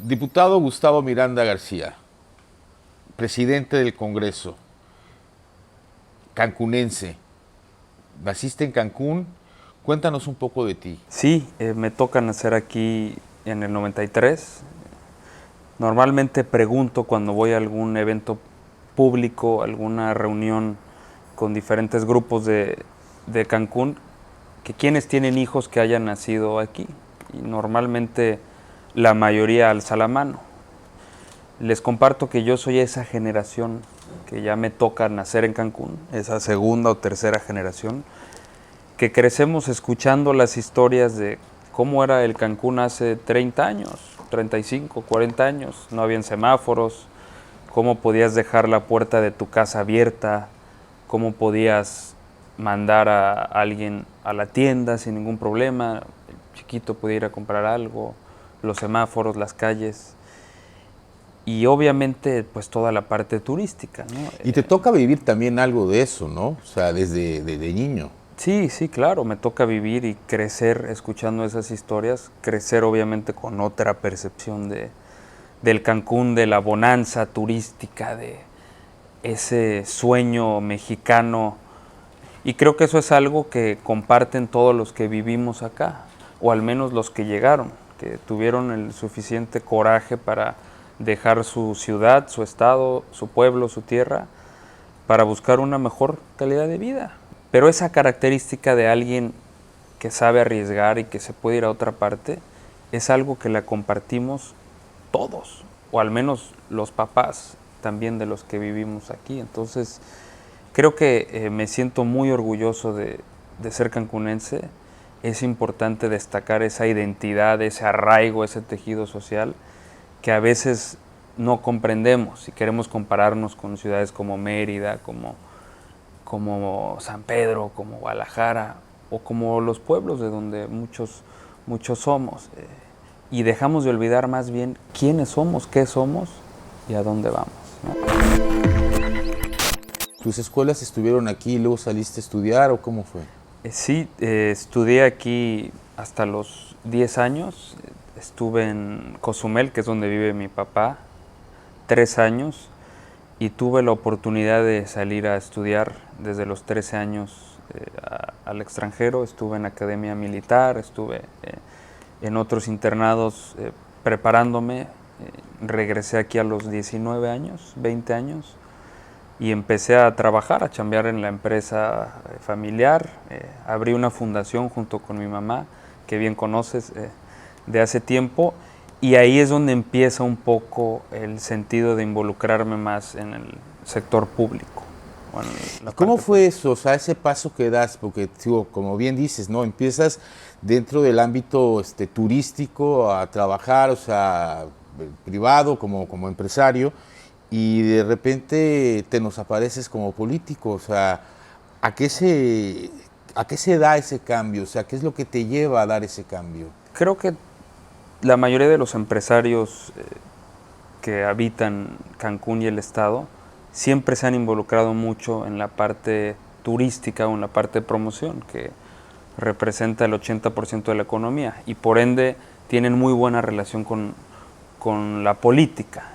Diputado Gustavo Miranda García, presidente del Congreso, cancunense, naciste en Cancún, cuéntanos un poco de ti. Sí, me toca nacer aquí en el 93. Normalmente pregunto cuando voy a algún evento público, alguna reunión con diferentes grupos de Cancún, que quienes tienen hijos que hayan nacido aquí. Y normalmente la mayoría alza la mano. Les comparto que yo soy esa generación que ya me toca nacer en Cancún, esa segunda o tercera generación, que crecemos escuchando las historias de cómo era el Cancún hace 30 años, 35, 40 años. No habían semáforos, cómo podías dejar la puerta de tu casa abierta, cómo podías mandar a alguien a la tienda sin ningún problema, el chiquito podía ir a comprar algo, los semáforos, las calles. Y obviamente, pues toda la parte turística, ¿no? Y te toca vivir también algo de eso, ¿no? O sea, desde niño. Sí, sí, claro, me toca vivir y crecer escuchando esas historias, crecer obviamente con otra percepción del Cancún, de la bonanza turística, de ese sueño mexicano. Y creo que eso es algo que comparten todos los que vivimos acá, o al menos los que llegaron, que tuvieron el suficiente coraje para dejar su ciudad, su estado, su pueblo, su tierra, para buscar una mejor calidad de vida. Pero esa característica de alguien que sabe arriesgar y que se puede ir a otra parte, es algo que la compartimos todos, o al menos los papás también de los que vivimos aquí. Entonces, creo que me siento muy orgulloso de ser cancunense. Es importante destacar esa identidad, ese arraigo, ese tejido social que a veces no comprendemos y queremos compararnos con ciudades como Mérida, como San Pedro, como Guadalajara o como los pueblos de donde muchos somos. Y dejamos de olvidar más bien quiénes somos, qué somos y a dónde vamos, ¿no? ¿Tus escuelas estuvieron aquí y luego saliste a estudiar o cómo fue? Sí, estudié aquí hasta los 10 años. Estuve en Cozumel, que es donde vive mi papá, 3 años. Y tuve la oportunidad de salir a estudiar desde los 13 años al extranjero. Estuve en academia militar, estuve en otros internados preparándome. Regresé aquí a los 19 años, 20 años, y empecé a trabajar, a chambear en la empresa familiar. Abrí una fundación junto con mi mamá, que bien conoces, de hace tiempo. Y ahí es donde empieza un poco el sentido de involucrarme más en el sector público. Bueno, ¿Cómo fue eso? O sea, ese paso que das, porque como bien dices, ¿no? Empiezas dentro del ámbito turístico a trabajar, o sea, privado, como empresario, y de repente te nos apareces como político. O sea, ¿a qué se da ese cambio? O sea, ¿qué es lo que te lleva a dar ese cambio? Creo que la mayoría de los empresarios que habitan Cancún y el estado siempre se han involucrado mucho en la parte turística o en la parte de promoción, que representa el 80% de la economía, y por ende tienen muy buena relación con la política.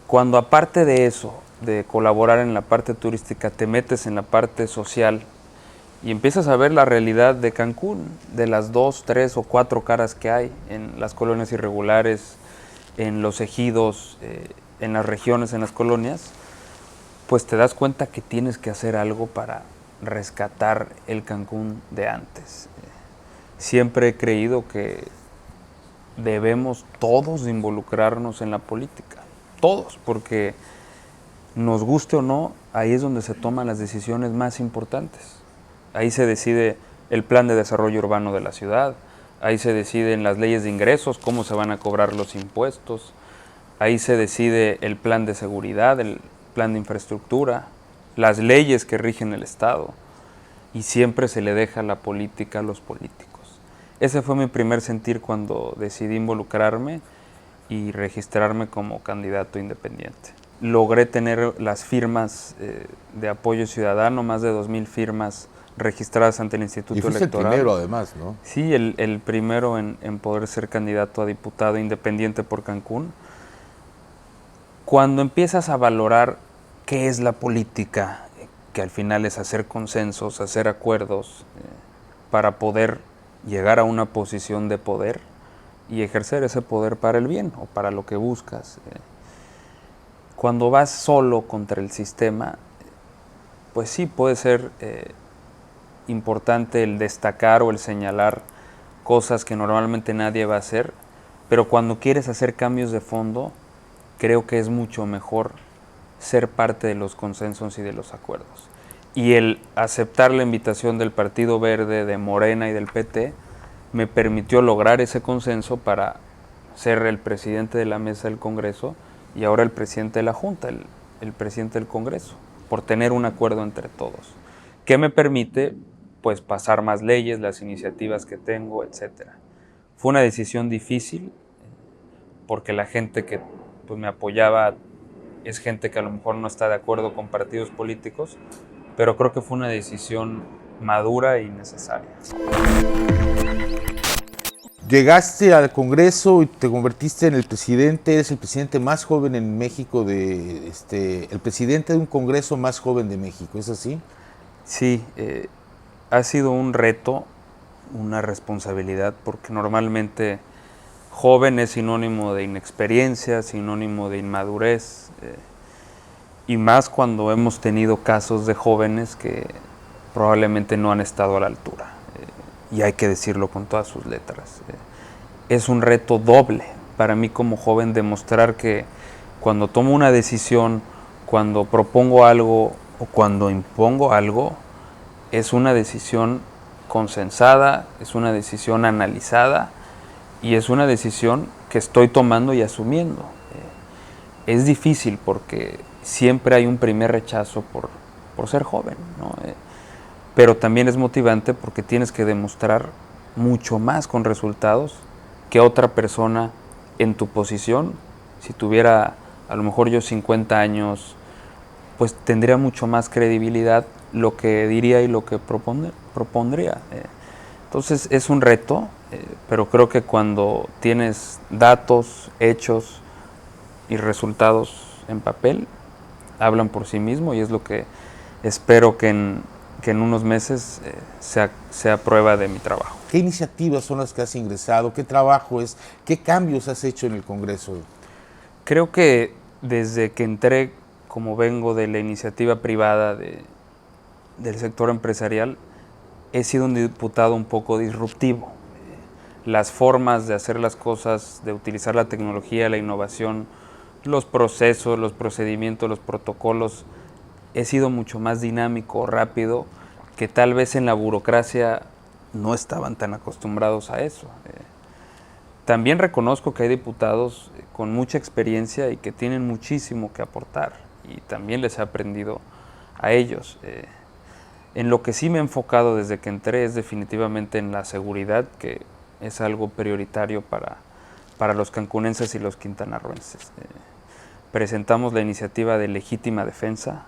Cuando aparte de eso, de colaborar en la parte turística, te metes en la parte social y empiezas a ver la realidad de Cancún, de las 2, 3 o 4 caras que hay en las colonias irregulares, en los ejidos, en las regiones, en las colonias, pues te das cuenta que tienes que hacer algo para rescatar el Cancún de antes. Siempre he creído que debemos todos involucrarnos en la política, todos, porque nos guste o no, ahí es donde se toman las decisiones más importantes. Ahí se decide el plan de desarrollo urbano de la ciudad, ahí se deciden las leyes de ingresos, cómo se van a cobrar los impuestos, ahí se decide el plan de seguridad, el plan de infraestructura, las leyes que rigen el Estado, y siempre se le deja la política a los políticos. Ese fue mi primer sentir cuando decidí involucrarme y registrarme como candidato independiente. Logré tener las firmas de apoyo ciudadano, más de 2,000 firmas registradas ante el Instituto Y fuiste Electoral. el primero, además, ¿no? Sí, el primero en poder ser candidato a diputado independiente por Cancún. Cuando empiezas a valorar qué es la política, que al final es hacer consensos, hacer acuerdos, para poder llegar a una posición de poder y ejercer ese poder para el bien o para lo que buscas. Cuando vas solo contra el sistema, pues sí puede ser importante el destacar o el señalar cosas que normalmente nadie va a hacer, pero cuando quieres hacer cambios de fondo, creo que es mucho mejor ser parte de los consensos y de los acuerdos. Y el aceptar la invitación del Partido Verde, de Morena y del PT, me permitió lograr ese consenso para ser el presidente de la mesa del Congreso y ahora el presidente de la Junta, el presidente del Congreso, por tener un acuerdo entre todos, que me permite pues pasar más leyes, las iniciativas que tengo, etc. Fue una decisión difícil porque la gente que pues, me apoyaba es gente que a lo mejor no está de acuerdo con partidos políticos, pero creo que fue una decisión madura y necesaria. Llegaste al Congreso y te convertiste en el presidente, eres el presidente más joven en México, el presidente de un Congreso más joven de México, ¿es así? Sí, ha sido un reto, una responsabilidad, porque normalmente joven es sinónimo de inexperiencia, sinónimo de inmadurez, y más cuando hemos tenido casos de jóvenes que probablemente no han estado a la altura, y hay que decirlo con todas sus letras. Es un reto doble para mí como joven demostrar que cuando tomo una decisión, cuando propongo algo o cuando impongo algo, es una decisión consensada, es una decisión analizada y es una decisión que estoy tomando y asumiendo. Es difícil porque siempre hay un primer rechazo por ser joven, ¿no? Pero también es motivante porque tienes que demostrar mucho más con resultados que otra persona en tu posición. Si tuviera a lo mejor yo 50 años, pues tendría mucho más credibilidad lo que diría y lo que propondría. Entonces es un reto, pero creo que cuando tienes datos, hechos y resultados en papel, hablan por sí mismo y es lo que espero que en unos meses sea prueba de mi trabajo. ¿Qué iniciativas son las que has ingresado? ¿Qué trabajo es? ¿Qué cambios has hecho en el Congreso? Creo que desde que entré, como vengo de la iniciativa privada del sector empresarial, he sido un diputado un poco disruptivo. Las formas de hacer las cosas, de utilizar la tecnología, la innovación, los procesos, los procedimientos, los protocolos, he sido mucho más dinámico, rápido, que tal vez en la burocracia no estaban tan acostumbrados a eso. También reconozco que hay diputados con mucha experiencia y que tienen muchísimo que aportar y también les he aprendido a ellos. En lo que sí me he enfocado desde que entré es definitivamente en la seguridad, que es algo prioritario para los cancunenses y los quintanarroenses. Presentamos la iniciativa de legítima defensa,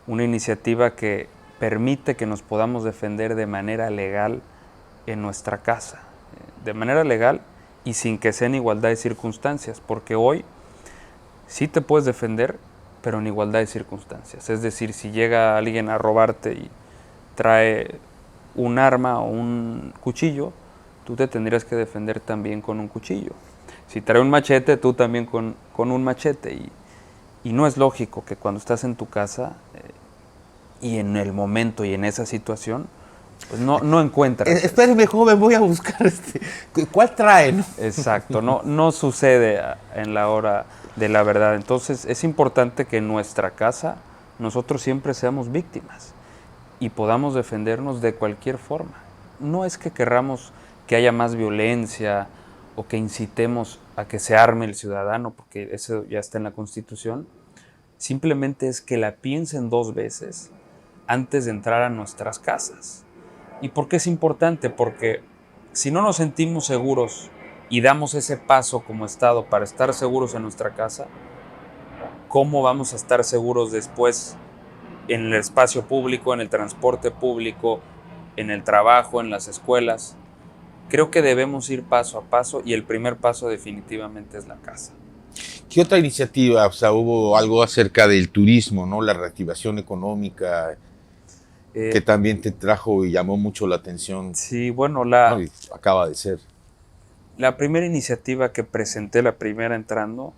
una iniciativa que permite que nos podamos defender de manera legal en nuestra casa, de manera legal y sin que sea en igualdad de circunstancias, porque hoy sí te puedes defender, pero en igualdad de circunstancias. Es decir, si llega alguien a robarte y trae un arma o un cuchillo, tú te tendrías que defender también con un cuchillo. Si trae un machete, tú también con un machete. Y no es lógico que cuando estás en tu casa y en el momento y en esa situación, pues no encuentras. Espéreme, joven, voy a buscar ¿cuál trae? ¿No? Exacto, no sucede en la hora de la verdad. Entonces es importante que en nuestra casa nosotros siempre seamos víctimas y podamos defendernos de cualquier forma. No es que querramos que haya más violencia o que incitemos a que se arme el ciudadano, porque eso ya está en la Constitución. Simplemente es que la piensen 2 veces antes de entrar a nuestras casas. ¿Y por qué es importante? Porque si no nos sentimos seguros y damos ese paso como Estado para estar seguros en nuestra casa, ¿cómo vamos a estar seguros después en el espacio público, en el transporte público, en el trabajo, en las escuelas. Creo que debemos ir paso a paso y el primer paso definitivamente es la casa. ¿Qué otra iniciativa? O sea, hubo algo acerca del turismo, ¿no? La reactivación económica, que también te trajo y llamó mucho la atención. Sí, bueno, ¿No? Y acaba de ser. la primera iniciativa que presenté, la primera entrando,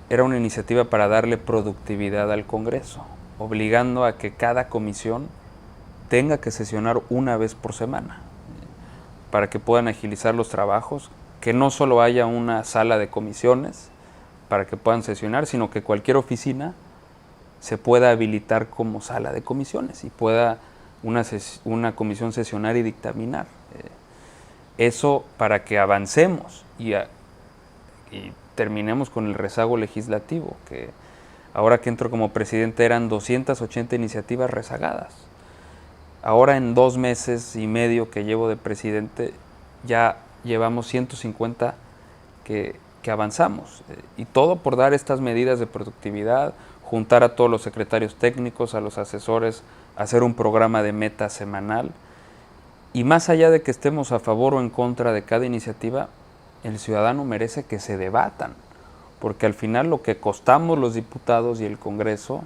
era una iniciativa para darle productividad al Congreso, obligando a que cada comisión tenga que sesionar una vez por semana, para que puedan agilizar los trabajos, que no solo haya una sala de comisiones para que puedan sesionar, sino que cualquier oficina se pueda habilitar como sala de comisiones y pueda una comisión sesionar y dictaminar. Eso para que avancemos y terminemos con el rezago legislativo, que ahora que entro como presidente eran 280 iniciativas rezagadas. Ahora en 2 meses y medio que llevo de presidente ya llevamos 150 que avanzamos. Y todo por dar estas medidas de productividad, juntar a todos los secretarios técnicos, a los asesores, hacer un programa de meta semanal. Y más allá de que estemos a favor o en contra de cada iniciativa, el ciudadano merece que se debatan, porque al final lo que costamos los diputados y el Congreso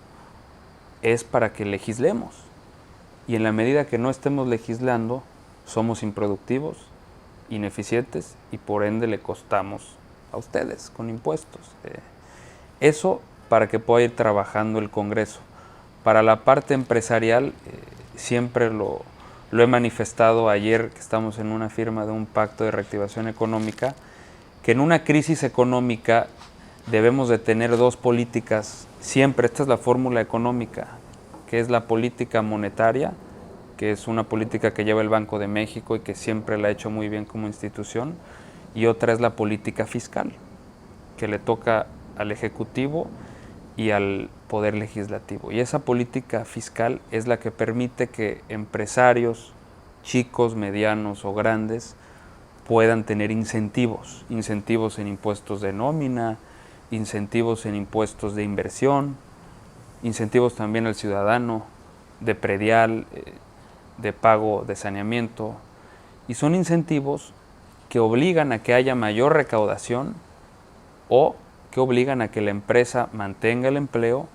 es para que legislemos. Y en la medida que no estemos legislando, somos improductivos, ineficientes y por ende le costamos a ustedes con impuestos. Eso para que pueda ir trabajando el Congreso. Para la parte empresarial, siempre lo he manifestado ayer que estamos en una firma de un pacto de reactivación económica, que en una crisis económica debemos de tener 2 políticas siempre. Esta es la fórmula económica, que es la política monetaria, que es una política que lleva el Banco de México y que siempre la ha hecho muy bien como institución, y otra es la política fiscal, que le toca al Ejecutivo y al Poder Legislativo. Y esa política fiscal es la que permite que empresarios, chicos, medianos o grandes, puedan tener incentivos en impuestos de nómina, incentivos en impuestos de inversión, incentivos también al ciudadano, de predial, de pago de saneamiento, y son incentivos que obligan a que haya mayor recaudación o que obligan a que la empresa mantenga el empleo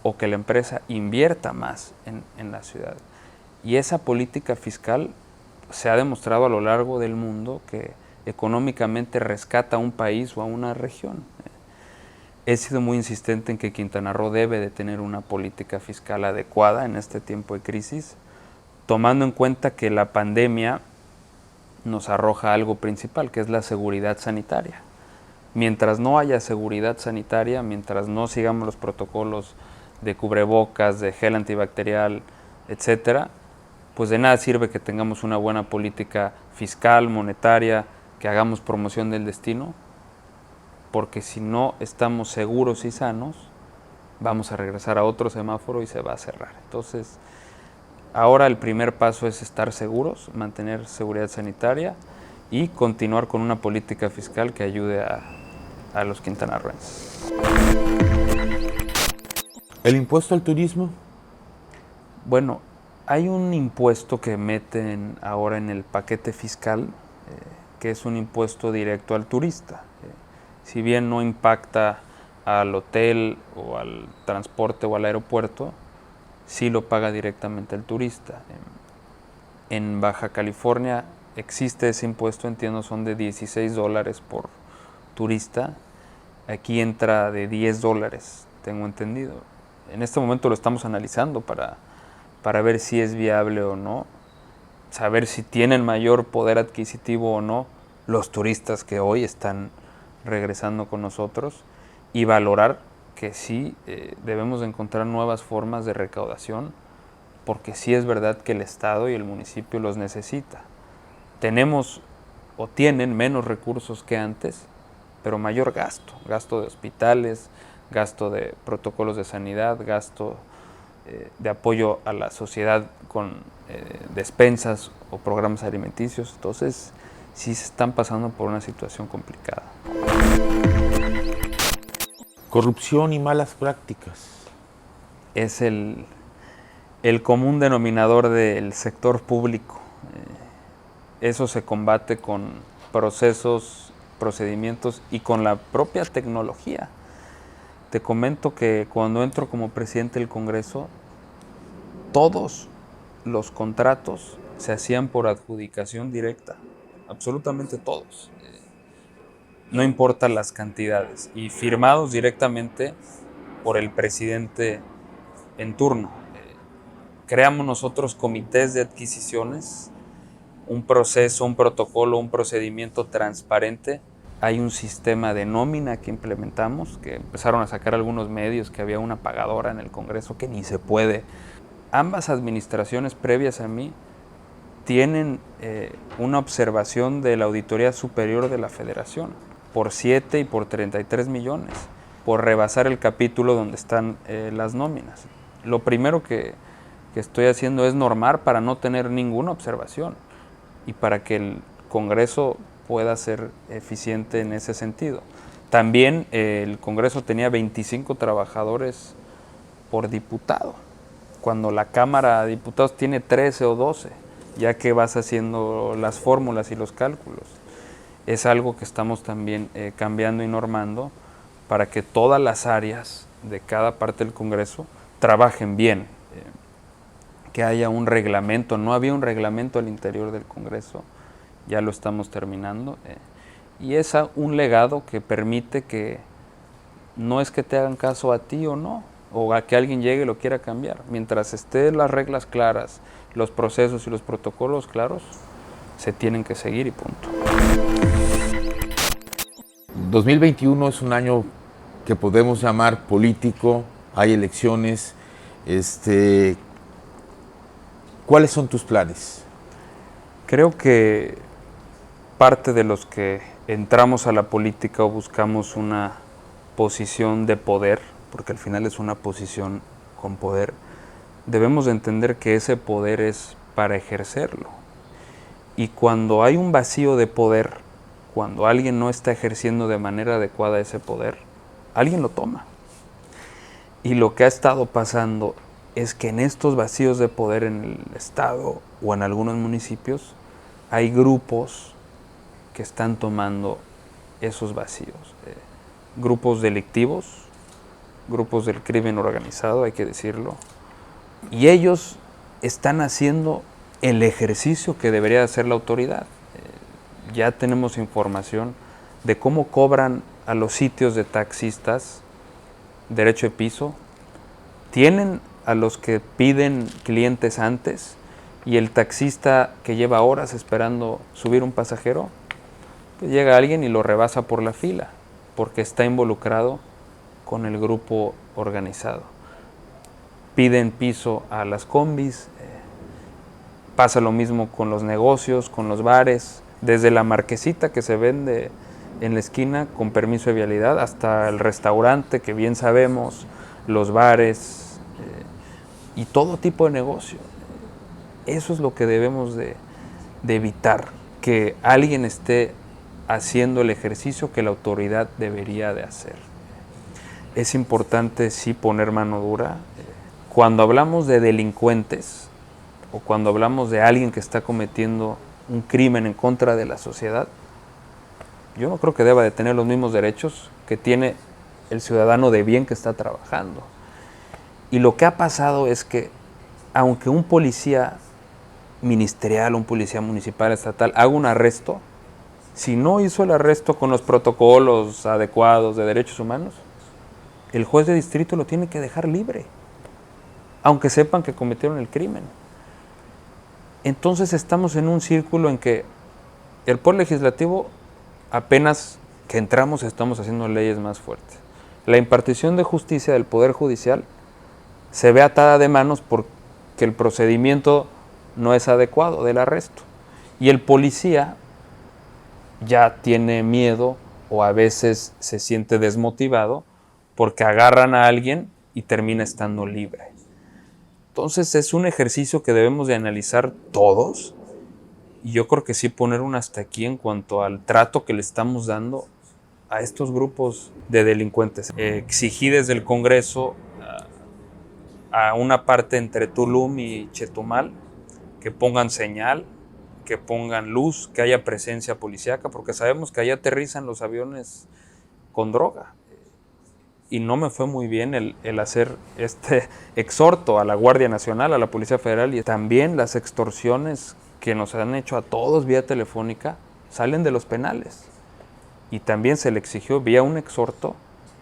o que la empresa invierta más en la ciudad. Y esa política fiscal se ha demostrado a lo largo del mundo que económicamente rescata a un país o a una región. He sido muy insistente en que Quintana Roo debe de tener una política fiscal adecuada en este tiempo de crisis, tomando en cuenta que la pandemia nos arroja algo principal, que es la seguridad sanitaria. Mientras no haya seguridad sanitaria, mientras no sigamos los protocolos de cubrebocas, de gel antibacterial, etcétera, pues de nada sirve que tengamos una buena política fiscal, monetaria, que hagamos promoción del destino, porque si no estamos seguros y sanos, vamos a regresar a otro semáforo y se va a cerrar. Entonces, ahora el primer paso es estar seguros, mantener seguridad sanitaria y continuar con una política fiscal que ayude a los quintanarroenses. ¿El impuesto al turismo? Bueno, hay un impuesto que meten ahora en el paquete fiscal, que es un impuesto directo al turista. Si bien no impacta al hotel o al transporte o al aeropuerto, sí lo paga directamente el turista. En Baja California existe ese impuesto, entiendo, son de $16 por turista. Aquí entra de $10, tengo entendido. En este momento lo estamos analizando para ver si es viable o no, saber si tienen mayor poder adquisitivo o no los turistas que hoy están regresando con nosotros y valorar que sí debemos de encontrar nuevas formas de recaudación, porque sí es verdad que el Estado y el municipio los necesita. Tenemos o tienen menos recursos que antes, pero mayor gasto de hospitales, gasto de protocolos de sanidad, gasto de apoyo a la sociedad con despensas o programas alimenticios. Entonces, sí se están pasando por una situación complicada. Corrupción y malas prácticas. Es el el común denominador del sector público. Eso se combate con procesos, procedimientos y con la propia tecnología. Te comento que cuando entro como presidente del Congreso, todos los contratos se hacían por adjudicación directa, absolutamente todos, no importa las cantidades, y firmados directamente por el presidente en turno. Creamos nosotros comités de adquisiciones, un proceso, un protocolo, un procedimiento transparente. Hay un sistema de nómina que implementamos, que empezaron a sacar algunos medios que había una pagadora en el Congreso, que ni se puede. Ambas administraciones previas a mí tienen una observación de la Auditoría Superior de la Federación por 7 y por 33 millones, por rebasar el capítulo donde están las nóminas. Lo primero que estoy haciendo es normar para no tener ninguna observación y para que el Congreso pueda ser eficiente en ese sentido. También el Congreso tenía 25 trabajadores por diputado, cuando la Cámara de Diputados tiene 13 o 12, ya que vas haciendo las fórmulas y los cálculos. Es algo que estamos también cambiando y normando para que todas las áreas de cada parte del Congreso trabajen bien, que haya un reglamento. No había un reglamento al interior del Congreso, ya lo estamos terminando, y es un legado que permite que no es que te hagan caso a ti o no, o a que alguien llegue y lo quiera cambiar. Mientras estén las reglas claras, los procesos y los protocolos claros, se tienen que seguir y punto. 2021 es un año que podemos llamar político, hay elecciones. ¿Cuáles son tus planes? Creo que parte de los que entramos a la política o buscamos una posición de poder, porque al final es una posición con poder, debemos de entender que ese poder es para ejercerlo. Y cuando hay un vacío de poder, cuando alguien no está ejerciendo de manera adecuada ese poder, alguien lo toma. Y lo que ha estado pasando es que en estos vacíos de poder en el Estado o en algunos municipios, hay grupos que están tomando esos vacíos. Grupos delictivos, grupos del crimen organizado, hay que decirlo, y ellos están haciendo el ejercicio que debería hacer la autoridad. Ya tenemos información de cómo cobran a los sitios de taxistas derecho de piso, tienen a los que piden clientes antes, y el taxista que lleva horas esperando subir un pasajero, pues llega alguien y lo rebasa por la fila, porque está involucrado con el grupo organizado. Piden piso a las combis, pasa lo mismo con los negocios, con los bares, desde la marquesita que se vende en la esquina con permiso de vialidad hasta el restaurante, que bien sabemos, los bares y todo tipo de negocio. Eso es lo que debemos de evitar, que alguien esté haciendo el ejercicio que la autoridad debería de hacer. Es importante sí poner mano dura. Cuando hablamos de delincuentes o cuando hablamos de alguien que está cometiendo un crimen en contra de la sociedad, yo no creo que deba de tener los mismos derechos que tiene el ciudadano de bien que está trabajando. Y lo que ha pasado es que, aunque un policía ministerial, un policía municipal, estatal, haga un arresto, si no hizo el arresto con los protocolos adecuados de derechos humanos, el juez de distrito lo tiene que dejar libre, aunque sepan que cometieron el crimen. Entonces estamos en un círculo en que el Poder Legislativo, apenas que entramos, estamos haciendo leyes más fuertes. La impartición de justicia del Poder Judicial se ve atada de manos porque el procedimiento no es adecuado del arresto. Y el policía ya tiene miedo o a veces se siente desmotivado porque agarran a alguien y termina estando libre. Entonces es un ejercicio que debemos de analizar todos, y yo creo que sí poner un hasta aquí en cuanto al trato que le estamos dando a estos grupos de delincuentes. Exigí desde el Congreso a una parte entre Tulum y Chetumal, que pongan señal, que pongan luz, que haya presencia policíaca, porque sabemos que allá aterrizan los aviones con droga. Y no me fue muy bien el hacer este exhorto a la Guardia Nacional, a la Policía Federal, y también las extorsiones que nos han hecho a todos vía telefónica salen de los penales. Y también se le exigió vía un exhorto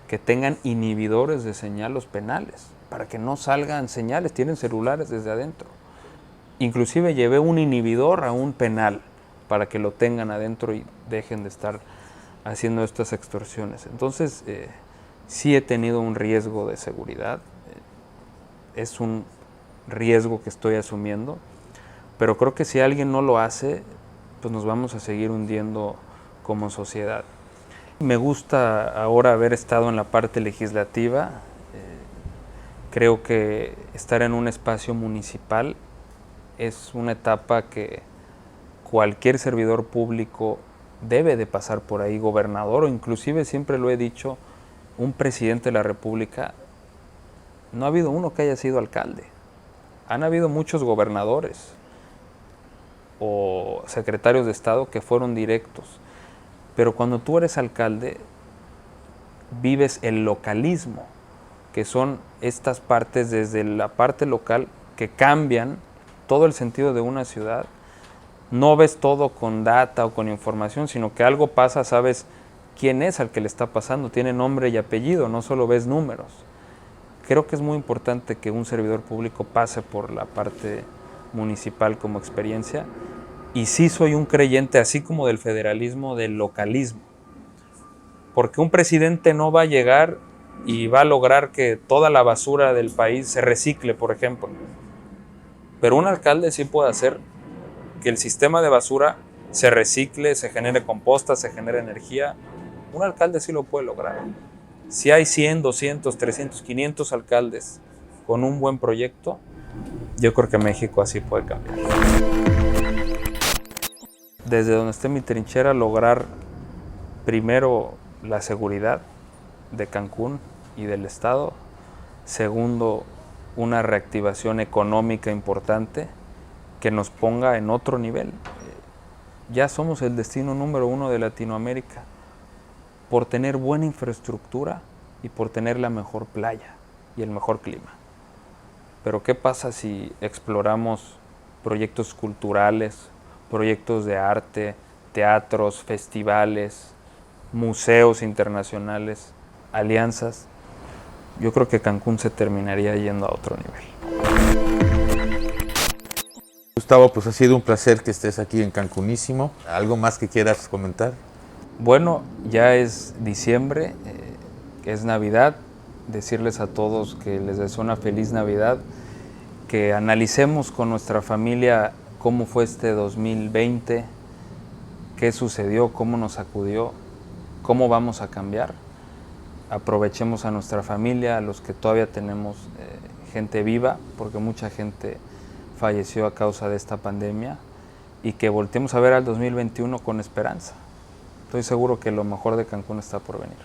que tengan inhibidores de señal los penales, para que no salgan señales, tienen celulares desde adentro. Inclusive llevé un inhibidor a un penal para que lo tengan adentro y dejen de estar haciendo estas extorsiones. Entonces, sí he tenido un riesgo de seguridad, es un riesgo que estoy asumiendo, pero creo que si alguien no lo hace, pues nos vamos a seguir hundiendo como sociedad. Me gusta ahora haber estado en la parte legislativa. Creo que estar en un espacio municipal es una etapa que cualquier servidor público debe de pasar por ahí, gobernador o inclusive, siempre lo he dicho, un presidente de la República. No ha habido uno que haya sido alcalde. Han habido muchos gobernadores o secretarios de Estado que fueron directos. Pero cuando tú eres alcalde, vives el localismo, que son estas partes desde la parte local que cambian todo el sentido de una ciudad. No ves todo con data o con información, sino que algo pasa, sabes quién es al que le está pasando, tiene nombre y apellido, no solo ves números. Creo que es muy importante que un servidor público pase por la parte municipal como experiencia. Y sí soy un creyente, así como del federalismo, del localismo. Porque un presidente no va a llegar y va a lograr que toda la basura del país se recicle, por ejemplo. Pero un alcalde sí puede hacer que el sistema de basura se recicle, se genere composta, se genere energía. Un alcalde sí lo puede lograr. Si hay 100, 200, 300, 500 alcaldes con un buen proyecto, yo creo que México así puede cambiar. Desde donde esté mi trinchera, lograr primero la seguridad de Cancún y del estado. Segundo, una reactivación económica importante que nos ponga en otro nivel. Ya somos el destino número 1 de Latinoamérica por tener buena infraestructura y por tener la mejor playa y el mejor clima. Pero ¿qué pasa si exploramos proyectos culturales, proyectos de arte, teatros, festivales, museos internacionales, alianzas? Yo creo que Cancún se terminaría yendo a otro nivel. Gustavo, pues ha sido un placer que estés aquí en Cancunísimo. ¿Algo más que quieras comentar? Bueno, ya es diciembre, es Navidad. Decirles a todos que les deseo una feliz Navidad, que analicemos con nuestra familia cómo fue este 2020, qué sucedió, cómo nos sacudió, cómo vamos a cambiar. Aprovechemos a nuestra familia, a los que todavía tenemos gente viva, porque mucha gente falleció a causa de esta pandemia, y que volteemos a ver al 2021 con esperanza. Estoy seguro que lo mejor de Cancún está por venir.